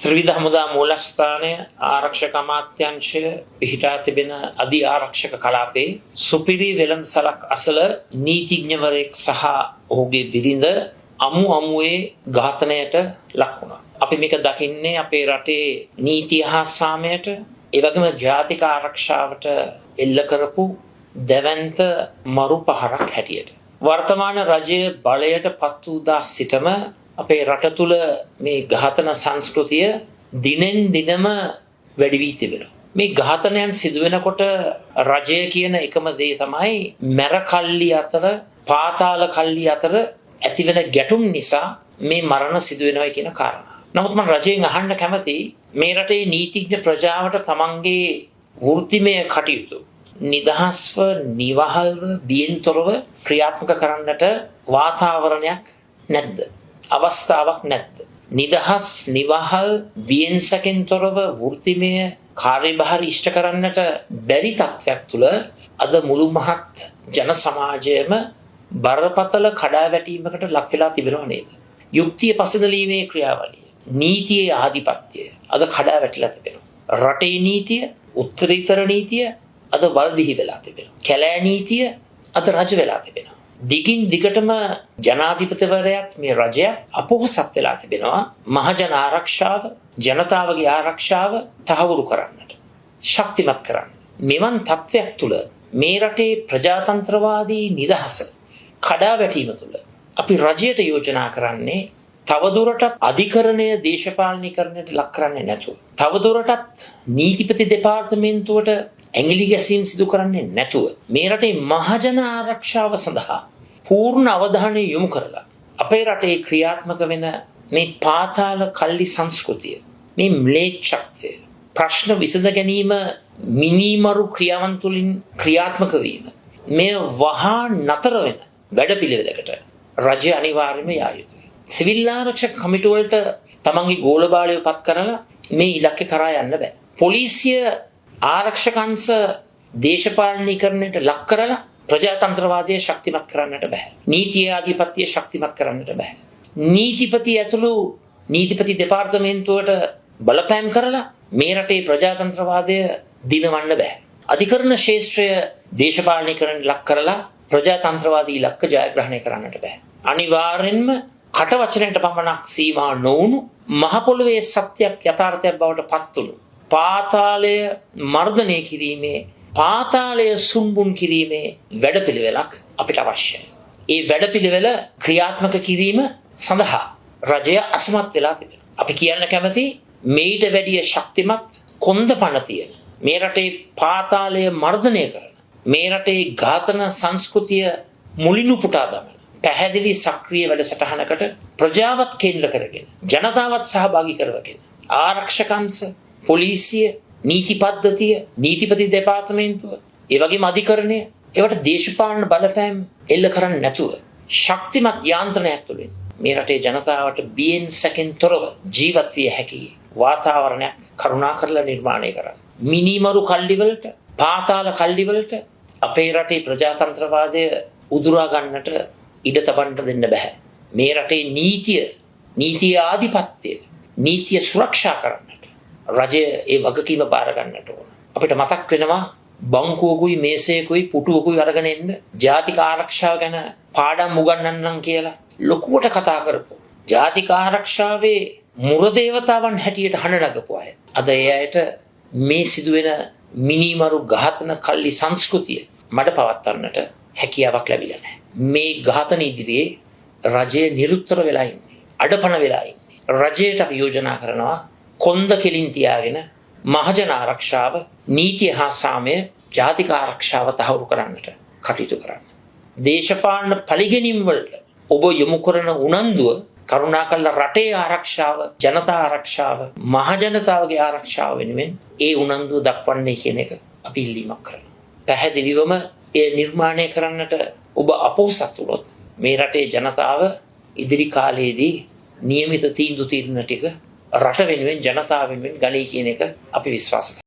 ත්‍රිවිධ හමුදා මූලස්ථානය ආරක්ෂක අමාත්‍යාංශය පිහිටා තිබෙන අධි ආරක්ෂක කලාපයේ සුපිරි වෙළඳසලක් අසල නීතිඥවරයෙක් සහ ඔහුගේ බිරිඳ අමුවේ ඝාතනයට ලක් වුණා. අපි මේක දකින්නේ අපේ රටේ නීතිය හා සාමයට ඒ වගේම ජාතික ආරක්ෂාවට එල්ල කරපු දැවැන්ත මරු පහරක් හැටියට. වර්තමාන රජය බලයට පත් වූ දා සිටම අපේ රට තුළ මේ ඝාතන සංස්කෘතිය දිනෙන් දිනම වැඩි වී තිබෙනවා. මේ ඝාතනයන් සිදු වෙනකොට රජය කියන එකම දේ තමයි මැර කල්ලි අතර පාතාල කල්ලි අතර ඇතිවෙන ගැටුම් නිසා මේ මරණ සිදු වෙනවා කියන කාරණා. නමුත් මම රජයෙන් අහන්න කැමතියි මේ රටේ නීතිඥ ප්‍රජාවට තමන්ගේ වෘත්තිමය කටයුතු නිදහස්ව නිවහල්ව බියෙන් තොරව ක්‍රියාත්මක කරන්නට වාතාවරණයක් නැද්ද? අවස්ථාවක් නැද්ද? නිදහස් නිවහල් බියෙන් සැකෙන් තොරව වෘත්තිමය කාර්යභාර ඉෂ්ට කරන්නට බැරි තත්ත්වයක් තුළ අද මුළු මහත් ජන සමාජයම බරපතල කඩාවැටීමකට ලක් වෙලා තිබෙනව නේද? යුක්තිය පසදලීමේ ක්‍රියාවලිය, නීතියේ ආධිපත්‍යය අද කඩාවැටිලා තිබෙනවා. රටේ නීතිය, උත්තරීතර නීතිය අද වල් බිහි වෙලා තිබෙනවා. කැලෑ නීතිය අද රජ වෙලා තිබෙනවා. දිගින් දිගටම ජනාධිපතිවරයාත් මේ රජය අපොහොසත් වෙලා තිබෙනවා මහජන ආරක්ෂාව, ජනතාවගේ ආරක්ෂාව තහවුරු කරන්නට, ශක්තිමත් කරන්න. මෙවන් තත්ත්වයක් තුළ මේ රටේ ප්‍රජාතන්ත්‍රවාදී නිදහස කඩාවැටීම තුළ අපි රජයට යෝජනා කරන්නේ තවදුරටත් අධිකරණය දේශපාලනීකරණයට ලක් කරන්නේ නැතුව, තවදුරටත් නීතිපති දෙපාර්තමේන්තුවට ඇඟිලි ගැසීම් සිදු කරන්නේ නැතුව මේ රටේ මහජන ආරක්ෂාව සඳහා පූර්ණ අවධානය යොමු කරලා අපේ රටේ ක්‍රියාත්මක වෙන මේ පාතාල කල්ලි සංස්කෘතිය, මේ ම්ලේච්ඡත්වය, ප්‍රශ්න විසඳ ගැනීම මිනිමරු ක්‍රියාවන් තුළින් ක්‍රියාත්මක වීම, මේ වහා නතර වෙන වැඩපිළිවෙලකට රජය අනිවාර්යයෙන්ම යා යුතුයි. සිවිල් ආරක්ෂක කමිටුවලට තමන්ගේ ගෝලබාලය පත් කරලා මේ ඉලක්කය කරා යන්න බෑ. පොලිසිය ආරක්ෂක අංශ දේශපාලනීකරණයට ලක් කරලා ප්‍රජාතන්ත්‍රවාදය ශක්තිමත් කරන්නට බෑ. නීතිය ආධිපත්‍යය ශක්තිමත් කරන්නට බෑ. නීතිපති ඇතුළු නීතිපති දෙපාර්තමේන්තුවට බලපෑම් කරලා මේ රටේ ප්‍රජාතන්ත්‍රවාදය දිනවන්න බෑ. අධිකරණ ශාස්ත්‍රය දේශපාලනීකරණයට ලක් කරලා ප්‍රජාතන්ත්‍රවාදී ඉලක්ක ජයග්‍රහණය කරන්නට බෑ. අනිවාර්යෙන්ම කට වචනයට පමණක් සීමා නොවුණු මහ පොළොවේ සත්‍යයක් යථාර්ථයක් බවට පත් වුණු පාතාලය මර්ධනය කිරීමේ, පාතාලය සුන්බුන් කිරීමේ වැඩපිළිවෙලක් අපිට අවශ්‍යයි. ඒ වැඩපිළිවෙල ක්‍රියාත්මක කිරීම සඳහා රජය අසමත් වෙලා තිබෙනවා. අපි කියන්න කැමති මේට වැඩිය ශක්තිමත් කොන්ද පණ තියෙන මේ රටේ පාතාලය මර්ධනය කරන, මේ රටේ ඝාතන සංස්කෘතිය මුලිනු පුටා දමන පැහැදිලි සක්‍රීය වැඩසටහනකට ප්‍රජාවත් කේන්ද්‍ර කරගෙන, ජනතාවත් සහභාගී කරවගෙන ආරක්ෂක අංශ, පොලිසිය, නීති පද්ධතිය, නීතිපති දෙපාර්තමේන්තුව, ඒ වගේම අධිකරණය ඒවට දේශපාලන බලපෑම් එල්ල කරන්නේ නැතුව ශක්තිමත් යාන්ත්‍රණයක් තුළින් මේ රටේ ජනතාවට බියෙන් සැකෙන් තොරව ජීවත් විය හැකි වාතාවරණයක් කරුණාකරලා නිර්මාණය කරන්න. මිනිමරු කල්ලිවලට, පාතාල කල්ලිවලට අපේ රටේ ප්‍රජාතන්ත්‍රවාදය උදුරා ගන්නට ඉඩ තබන්න දෙන්න බෑ. මේ රටේ නීතිය ආධිපත්‍යය, නීතිය සුරක්ෂා කරන්නට රජය ඒ වගකීම බාර ගන්නට ඕන. අපිට මතක් වෙනවා බංකුවකුයි මේසයකුයි පුටුවකුයි අරගෙන එන්න ජාතික ආරක්ෂාව ගැන පාඩම් උගන්වන්නම් කියලා ලොකුවට කතා කරපු ජාතික ආරක්ෂාවේ මුරදේවතාවන් හැටියට හඬ නගපු අය අද ඒ අයට මේ සිදුවෙන මිනිමරු ඝාතන කල්ලි සංස්කෘතිය මඩ පවත්වන්නට හැකියාවක් ලැබිලා නැහැ. මේ ඝාතන ඉදිරියේ රජය නිරුත්තර වෙලා ඉන්නේ, අඩපණ වෙලා ඉන්නේ. රජයට අපි යෝජනා කරනවා කොන්ද කෙලින් තියාගෙන මහජන ආරක්ෂාව, නීතිය හා සාමය, ජාතික ආරක්ෂාව තහවුරු කරන්නට කටයුතු කරන්න. දේශපාලන පරිගැනීම් වලට ඔබ යොමු කරන උනන්දුව කරුණාකරලා රටේ ආරක්ෂාව, ජනතා ආරක්ෂාව, මහජනතාවගේ ආරක්ෂාව වෙනුවෙන් ඒ උනන්දුව දක්වන්නේ කියන එක අපි ඉල්ලීමක් කරනවා. පැහැදිලිවම ඒ නිර්මාණය කරන්නට ඔබ අපොහොසත් වුණොත් මේ රටේ ජනතාව ඉදිරි කාලයේදී නියමිත තීන්දුව తీරන ටික රට වෙනුවෙන්, ජනතාව වෙනුවෙන් ගලී කියන එක අපි විශ්වාස කරනවා.